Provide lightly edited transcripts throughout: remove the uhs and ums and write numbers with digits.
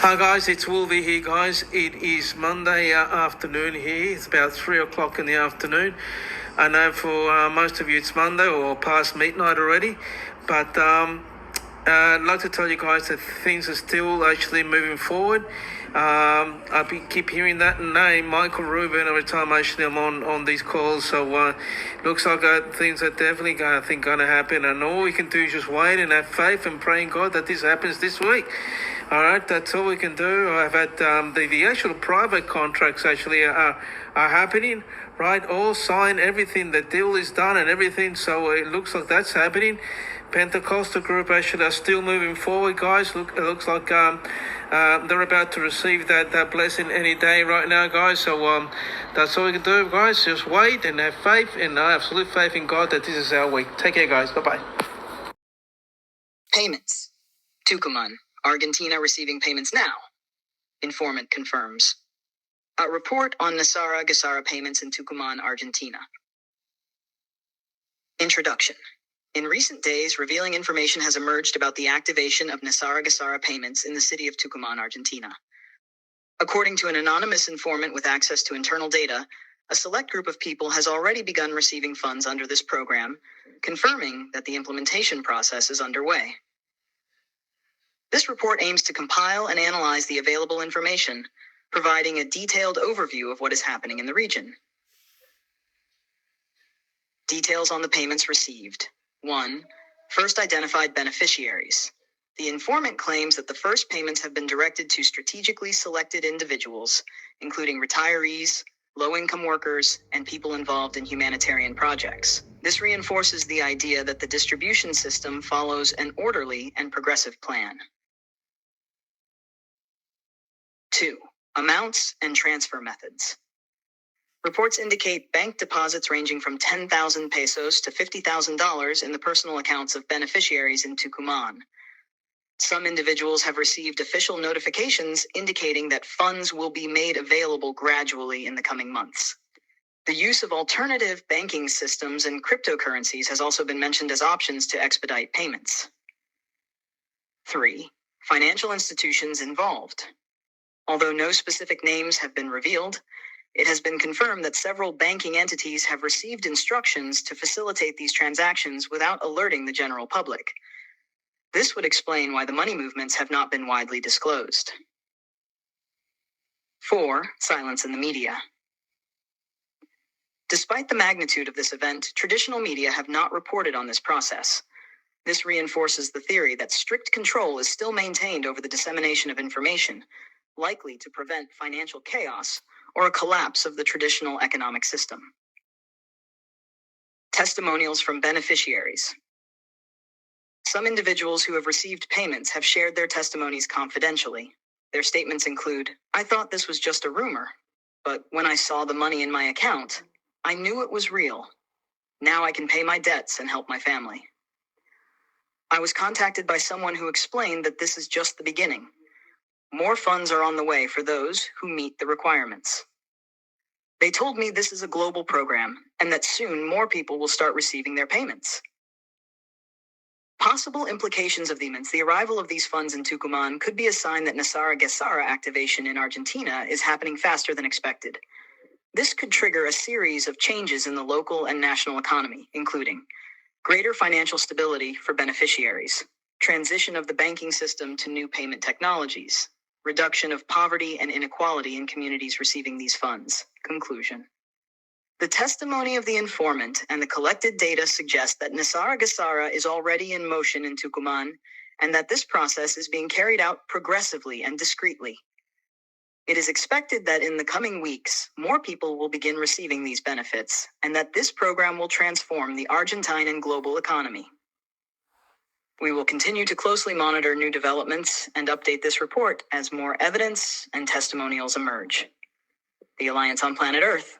Hi guys, it's Wolverine here guys. It is Monday afternoon here. It's about 3 o'clock in the afternoon. I know for most of you it's Monday or past midnight already, but I'd like to tell you guys that things are still actually moving forward. Keep hearing that name, Michael Rubin, every time actually I'm on these calls. So looks like things are definitely going to happen, and all we can do is just wait and have faith and pray in God that this happens this week. All right, that's all we can do. I've had the actual private contracts actually are happening, right? All signed, everything. The deal is done and everything. So it looks like that's happening. Pentecostal group actually are still moving forward, guys. It looks like they're about to receive that blessing any day right now, guys. So that's all we can do, guys. Just wait and have faith, and absolute faith in God that this is our week. Take care, guys. Bye-bye. Payments. Tucuman, Argentina receiving payments now. Informant confirms. A report on Nesara Gesara payments in Tucuman, Argentina. Introduction. In recent days, revealing information has emerged about the activation of Nesara Gesara payments in the city of Tucuman, Argentina. According to an anonymous informant with access to internal data, a select group of people has already begun receiving funds under this program, confirming that the implementation process is underway. This report aims to compile and analyze the available information, providing a detailed overview of what is happening in the region. Details on the payments received. 1. First identified beneficiaries. The informant claims that the first payments have been directed to strategically selected individuals, including retirees, low-income workers, and people involved in humanitarian projects. This reinforces the idea that the distribution system follows an orderly and progressive plan. 2. Amounts and transfer methods. Reports indicate bank deposits ranging from 10,000 pesos to $50,000 in the personal accounts of beneficiaries in Tucuman. Some individuals have received official notifications indicating that funds will be made available gradually in the coming months. The use of alternative banking systems and cryptocurrencies has also been mentioned as options to expedite payments. 3. Financial institutions involved. Although no specific names have been revealed, it has been confirmed that several banking entities have received instructions to facilitate these transactions without alerting the general public. This would explain why the money movements have not been widely disclosed. 4. Silence in the media. Despite the magnitude of this event, traditional media have not reported on this process. This reinforces the theory that strict control is still maintained over the dissemination of information, likely to prevent financial chaos or a collapse of the traditional economic system. Testimonials from beneficiaries. Some individuals who have received payments have shared their testimonies confidentially. Their statements include, "I thought this was just a rumor, but when I saw the money in my account, I knew it was real. Now I can pay my debts and help my family. I was contacted by someone who explained that this is just the beginning. More funds are on the way for those who meet the requirements. They told me this is a global program and that soon more people will start receiving their payments." Possible implications of the arrival of these funds in Tucuman could be a sign that Nesara Gesara activation in Argentina is happening faster than expected. This could trigger a series of changes in the local and national economy, including greater financial stability for beneficiaries, transition of the banking system to new payment technologies, reduction of poverty and inequality in communities receiving these funds. Conclusion. The testimony of the informant and the collected data suggest that Nesara Gesara is already in motion in Tucuman, and that this process is being carried out progressively and discreetly. It is expected that in the coming weeks, more people will begin receiving these benefits, and that this program will transform the Argentine and global economy. We will continue to closely monitor new developments and update this report as more evidence and testimonials emerge. The Alliance on Planet Earth.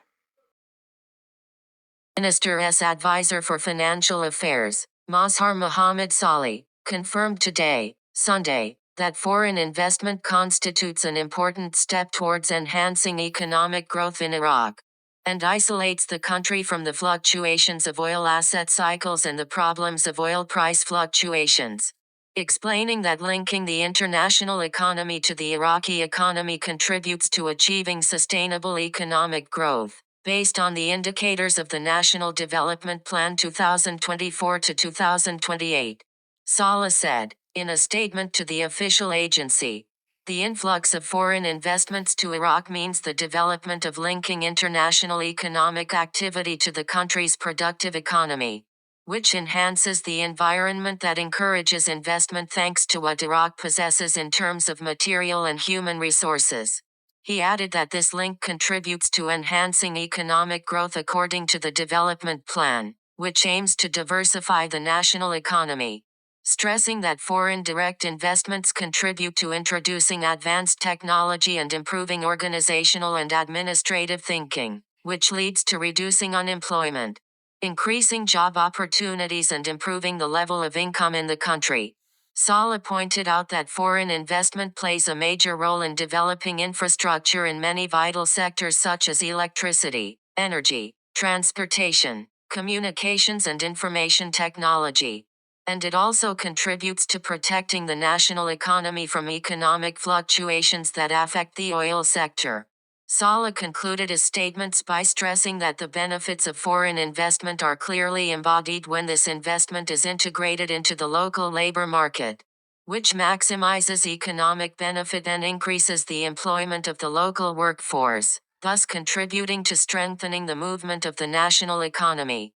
Minister's Advisor for Financial Affairs, Mazhar Mohammed Salih, confirmed today, Sunday, that foreign investment constitutes an important step towards enhancing economic growth in Iraq, and isolates the country from the fluctuations of oil asset cycles and the problems of oil price fluctuations. explaining that linking the international economy to the Iraqi economy contributes to achieving sustainable economic growth, based on the indicators of the National Development Plan 2024 to 2028. Saleh said, in a statement to the official agency. The influx of foreign investments to Iraq means the development of linking international economic activity to the country's productive economy, which enhances the environment that encourages investment thanks to what Iraq possesses in terms of material and human resources. He added that this link contributes to enhancing economic growth according to the development plan, which aims to diversify the national economy, stressing that foreign direct investments contribute to introducing advanced technology and improving organizational and administrative thinking, which leads to reducing unemployment, increasing job opportunities and improving the level of income in the country. Saleh pointed out that foreign investment plays a major role in developing infrastructure in many vital sectors such as electricity, energy, transportation, communications and information technology. And it also contributes to protecting the national economy from economic fluctuations that affect the oil sector. Saleh concluded his statements by stressing that the benefits of foreign investment are clearly embodied when this investment is integrated into the local labor market, which maximizes economic benefit and increases the employment of the local workforce, thus contributing to strengthening the movement of the national economy.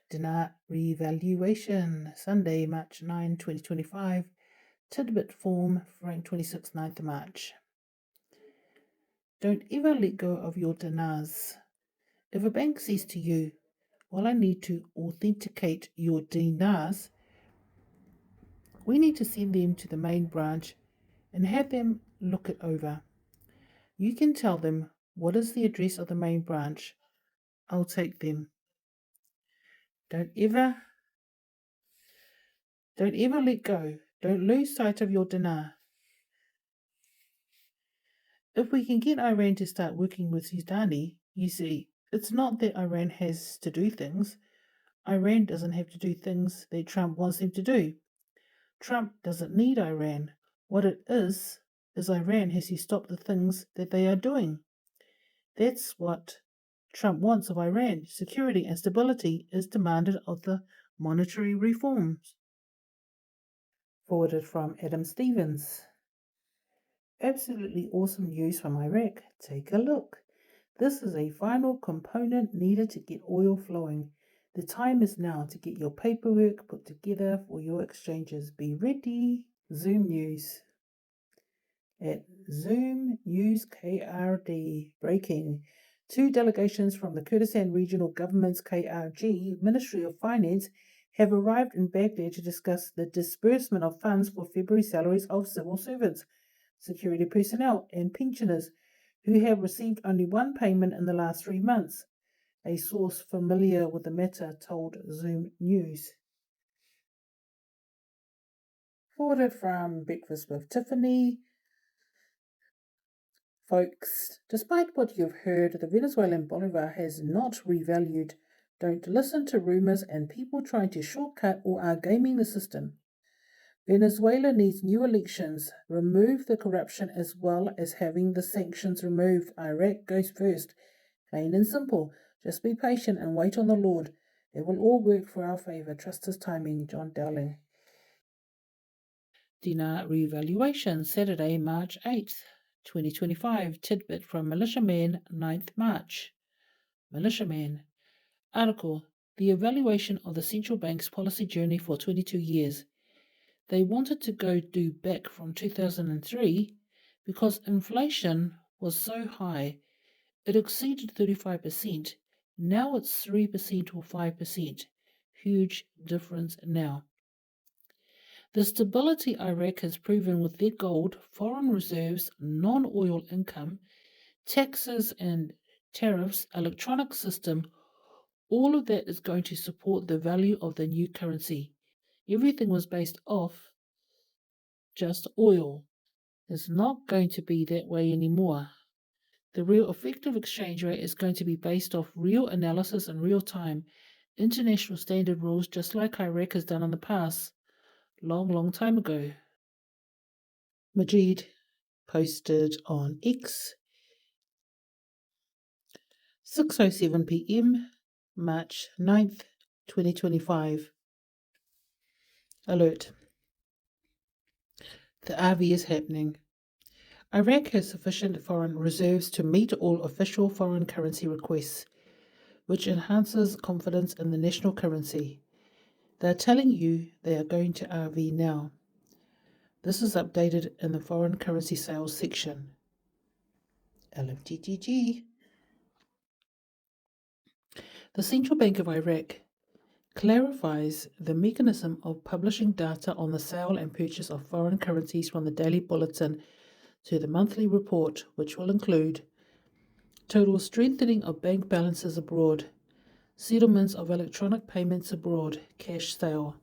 Dinar Revaluation, Sunday, March 9, 2025. Tidbit form, Frank 26, 9th March. Don't ever let go of your dinars. If a bank says to you, well, I need to authenticate your dinars, we need to send them to the main branch and have them look it over. You can tell them, what is the address of the main branch? I'll take them. Don't ever let go. Don't lose sight of your dinar. If we can get Iran to start working with Sudani, you see, it's not that Iran has to do things. Iran doesn't have to do things that Trump wants them to do. Trump doesn't need Iran. What it is Iran has to stop the things that they are doing. That's what Trump wants of Iran. Security and stability is demanded of the monetary reforms. Forwarded from Adam Stevens. Absolutely awesome news from Iraq. Take a look. This is a final component needed to get oil flowing. The time is now to get your paperwork put together for your exchanges. Be ready. Zoom News. At Zoom News KRD, breaking. 2 delegations from the Kurdistan Regional Government's KRG Ministry of Finance have arrived in Baghdad to discuss the disbursement of funds for February salaries of civil servants, security personnel, and pensioners who have received only one payment in the last 3 months. A source familiar with the matter told Zoom News. Forwarded from Breakfast with Tiffany. Folks, despite what you've heard, the Venezuelan bolivar has not revalued. Don't listen to rumors and people trying to shortcut or are gaming the system. Venezuela needs new elections, remove the corruption as well as having the sanctions removed. Iraq goes first. Plain and simple. Just be patient and wait on the Lord. It will all work for our favor. Trust His timing. Jon Dowling. Dinar Revaluation, Saturday, March 8th, 2025. Tidbit from Militiaman, 9th March. Militiaman. Article. The evaluation of the central bank's policy journey for 22 years. They wanted to go do back from 2003 because inflation was so high. It exceeded 35%. Now it's 3% or 5%. Huge difference now. The stability Iraq has proven with their gold, foreign reserves, non-oil income, taxes and tariffs, electronic system, all of that is going to support the value of the new currency. Everything was based off just oil. It's not going to be that way anymore. The real effective exchange rate is going to be based off real analysis in real time. international standard rules just like Iraq has done in the past, long time ago. Majid posted on X, 6:07 p.m, March 9th, 2025. Alert. The RV is happening. Iraq has sufficient foreign reserves to meet all official foreign currency requests, which enhances confidence in the national currency. They're telling you they are going to RV now. This is updated in the foreign currency sales section. LFGGG. The Central Bank of Iraq clarifies the mechanism of publishing data on the sale and purchase of foreign currencies from the daily bulletin to the monthly report, which will include total strengthening of bank balances abroad, settlements of electronic payments abroad, cash sale.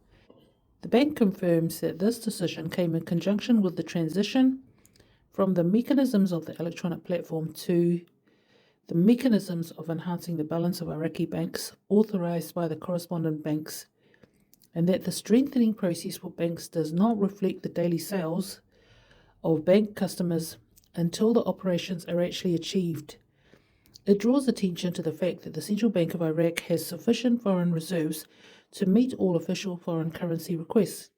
The bank confirms that this decision came in conjunction with the transition from the mechanisms of the electronic platform to the mechanisms of enhancing the balance of Iraqi banks authorized by the correspondent banks, and that the strengthening process for banks does not reflect the daily sales of bank customers until the operations are actually achieved. It draws attention to the fact that the Central Bank of Iraq has sufficient foreign reserves to meet all official foreign currency requests,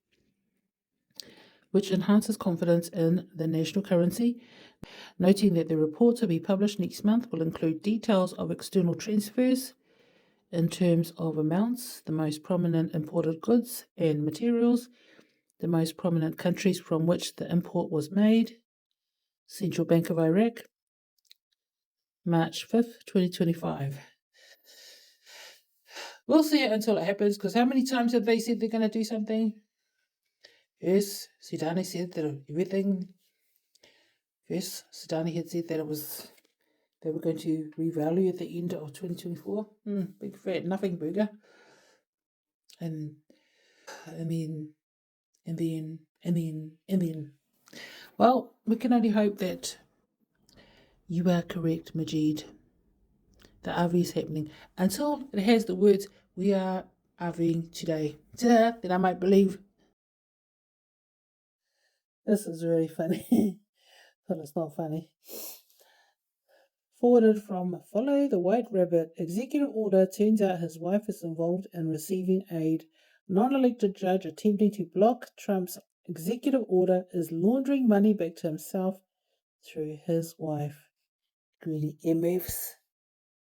which enhances confidence in the national currency, noting that the report to be published next month will include details of external transfers in terms of amounts, the most prominent imported goods and materials, the most prominent countries from which the import was made. Central Bank of Iraq, March 5th, 2025. We'll see it until it happens, because how many times have they said they're going to do something? Yes, Sudani said that everything. Yes, Sudani had said that they were going to revalue at the end of 2024. Big fat nothing burger. And then. Well, we can only hope that you are correct, Majid. The RV is happening. Until it has the words, we are RVing today. Then I might believe. This is really funny. But it's not funny. Forwarded from Follow the White Rabbit. Executive order turns out his wife is involved in receiving aid. Non-elected judge attempting to block Trump's executive order is laundering money back to himself through his wife. Greedy MFs.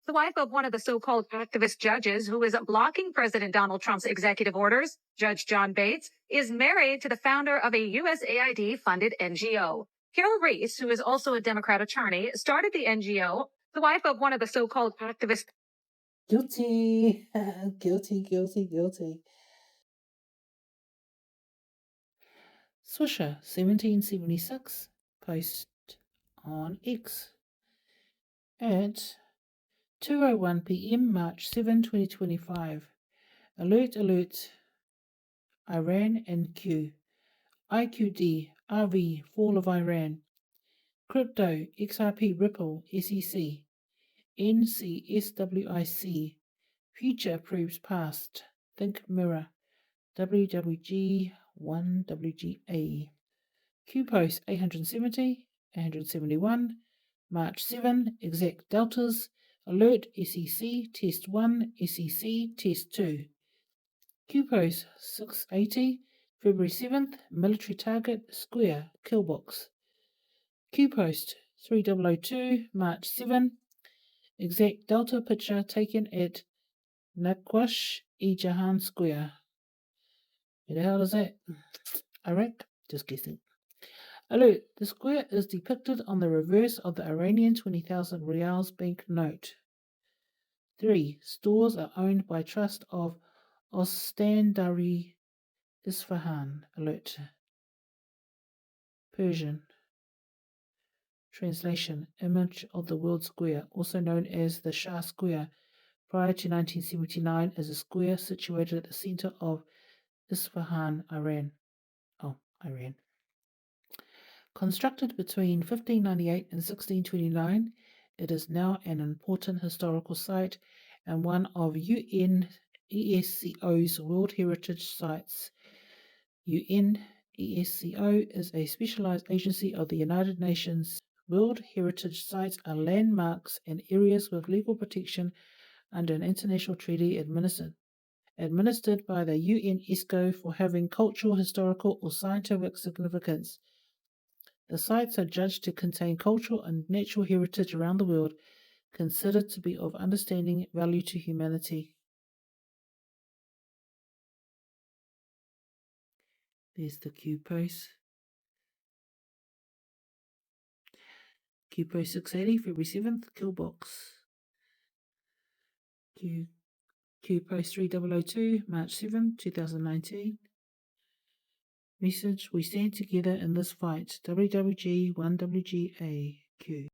The wife of one of the so-called activist judges who is blocking President Donald Trump's executive orders, Judge John Bates, is married to the founder of a USAID-funded NGO. Carol Reese, who is also a Democrat attorney, started the NGO, the wife of one of the so-called activists. Guilty. Guilty. Swisher, 1776, post on X. At 2:01 p.m. March 7, 2025. Alert. Iran and Q. IQD, RV, fall of Iran. Crypto, XRP, Ripple, SEC. NCSWIC. Future proves past. Think Mirror. WWG 1WGA. Q post 870, 871. March 7, exact deltas. Alert SEC test 1, SEC test 2. Q post 680, February 7th, military target, square, killbox. Q post 3002, March 7, exact delta picture taken at Naqsh-e-Jahan Square. Where the hell is that? Iraq? Just guessing. Alert, the square is depicted on the reverse of the Iranian 20,000 Rials bank note. 3. Stores are owned by Trust of Ostandari Isfahan. Alert. Persian. Translation. Image of the World Square, also known as the Shah Square, prior to 1979, is a square situated at the center of Isfahan, Iran. Iran. Constructed between 1598 and 1629, it is now an important historical site and one of UNSCO's ESCO's World Heritage Sites. UNESCO is a specialized agency of the United Nations. World Heritage Sites are landmarks and areas with legal protection under an international treaty administered by the UNESCO for having cultural, historical, or scientific significance. The sites are judged to contain cultural and natural heritage around the world, considered to be of understanding value to humanity. There's the Q post. Q post 680, February 7th, Killbox. Q post 3002, March 7th, 2019. Message: we stand together in this fight. WWG 1WGA Q.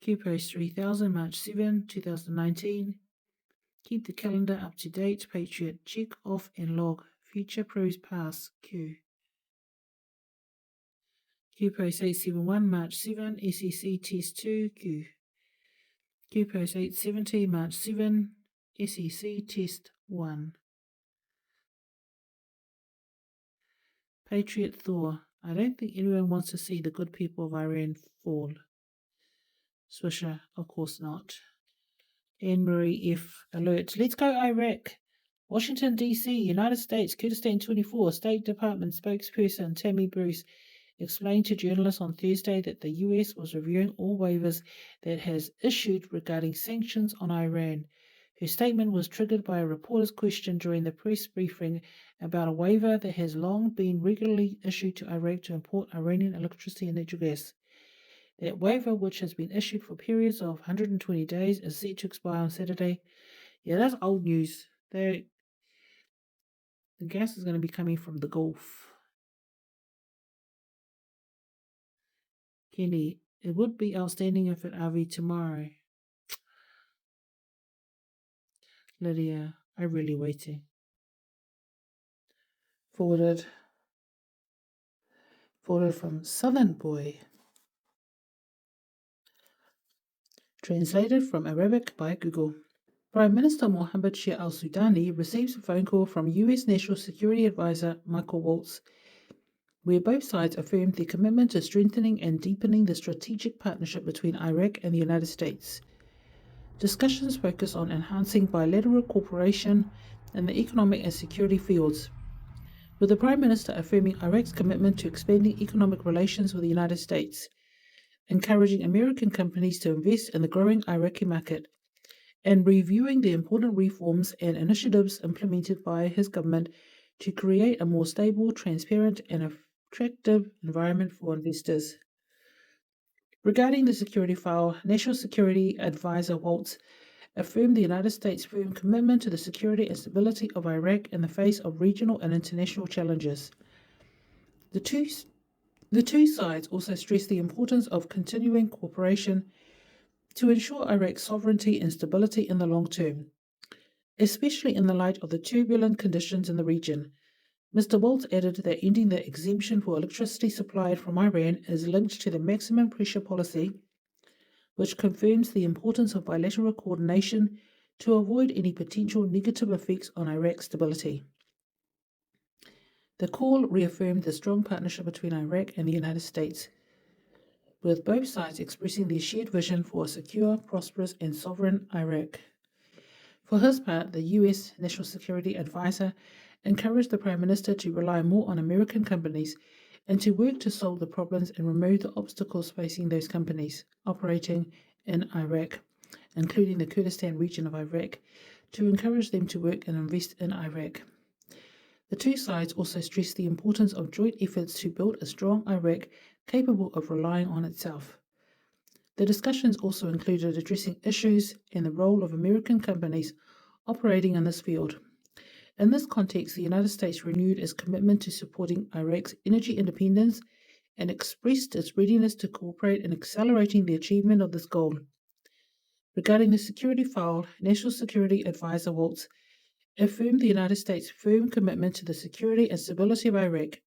Q post 3000, March 7, 2019. Keep the calendar up to date. Patriot. Check off and log. Future proves past. Q. Q post 871, March 7, SEC Test 2. Q. Q post 870, March 7, SEC Test 1. Patriot Thor. I don't think anyone wants to see the good people of Iran fall. Swisher. Of course not. Anne-Marie F. Alert. Let's go Iraq. Washington, D.C., United States, Kurdistan 24, State Department spokesperson Tammy Bruce explained to journalists on Thursday that the U.S. was reviewing all waivers that it has issued regarding sanctions on Iran. Her statement was triggered by a reporter's question during the press briefing about a waiver that has long been regularly issued to Iraq to import Iranian electricity and natural gas. That waiver, which has been issued for periods of 120 days, is set to expire on Saturday. Yeah, that's old news. The gas is going to be coming from the Gulf. Kenny, it would be outstanding if it RV tomorrow. Lydia, I'm really waiting. Forwarded from Southern Boy. Translated from Arabic by Google. Prime Minister Mohammed Shia al-Sudani receives a phone call from U.S. National Security Advisor Michael Waltz, where both sides affirmed their commitment to strengthening and deepening the strategic partnership between Iraq and the United States. Discussions focus on enhancing bilateral cooperation in the economic and security fields, with the Prime Minister affirming Iraq's commitment to expanding economic relations with the United States, encouraging American companies to invest in the growing Iraqi market, and reviewing the important reforms and initiatives implemented by his government to create a more stable, transparent, and attractive environment for investors. Regarding the security file, National Security Advisor Waltz affirmed the United States' firm commitment to the security and stability of Iraq in the face of regional and international challenges. The two sides also stressed the importance of continuing cooperation to ensure Iraq's sovereignty and stability in the long term, especially in the light of the turbulent conditions in the region. Mr. Waltz added that ending the exemption for electricity supplied from Iran is linked to the maximum pressure policy, which confirms the importance of bilateral coordination to avoid any potential negative effects on Iraq's stability. The call reaffirmed the strong partnership between Iraq and the United States, with both sides expressing their shared vision for a secure, prosperous, and sovereign Iraq. For his part, the U.S. National Security Advisor encouraged the Prime Minister to rely more on American companies and to work to solve the problems and remove the obstacles facing those companies operating in Iraq, including the Kurdistan region of Iraq, to encourage them to work and invest in Iraq. The two sides also stressed the importance of joint efforts to build a strong Iraq capable of relying on itself. The discussions also included addressing issues and the role of American companies operating in this field. In this context, the United States renewed its commitment to supporting Iraq's energy independence and expressed its readiness to cooperate in accelerating the achievement of this goal. Regarding the security file, National Security Advisor Waltz affirmed the United States' firm commitment to the security and stability of Iraq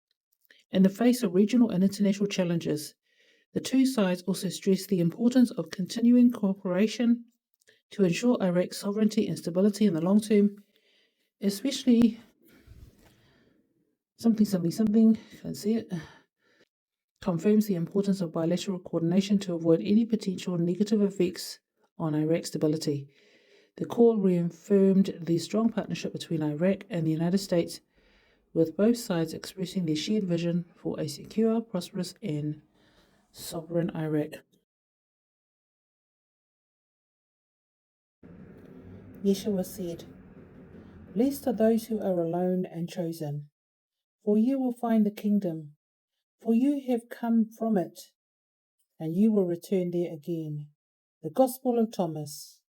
in the face of regional and international challenges. The two sides also stressed the importance of continuing cooperation to ensure Iraq's sovereignty and stability in the long term, especially something, can't see it, confirms the importance of bilateral coordination to avoid any potential negative effects on Iraq's stability. The call reaffirmed the strong partnership between Iraq and the United States, with both sides expressing their shared vision for a secure, prosperous, and sovereign Iraq. Yeshua said, "Blessed are those who are alone and chosen, for you will find the kingdom, for you have come from it, and you will return there again." The Gospel of Thomas.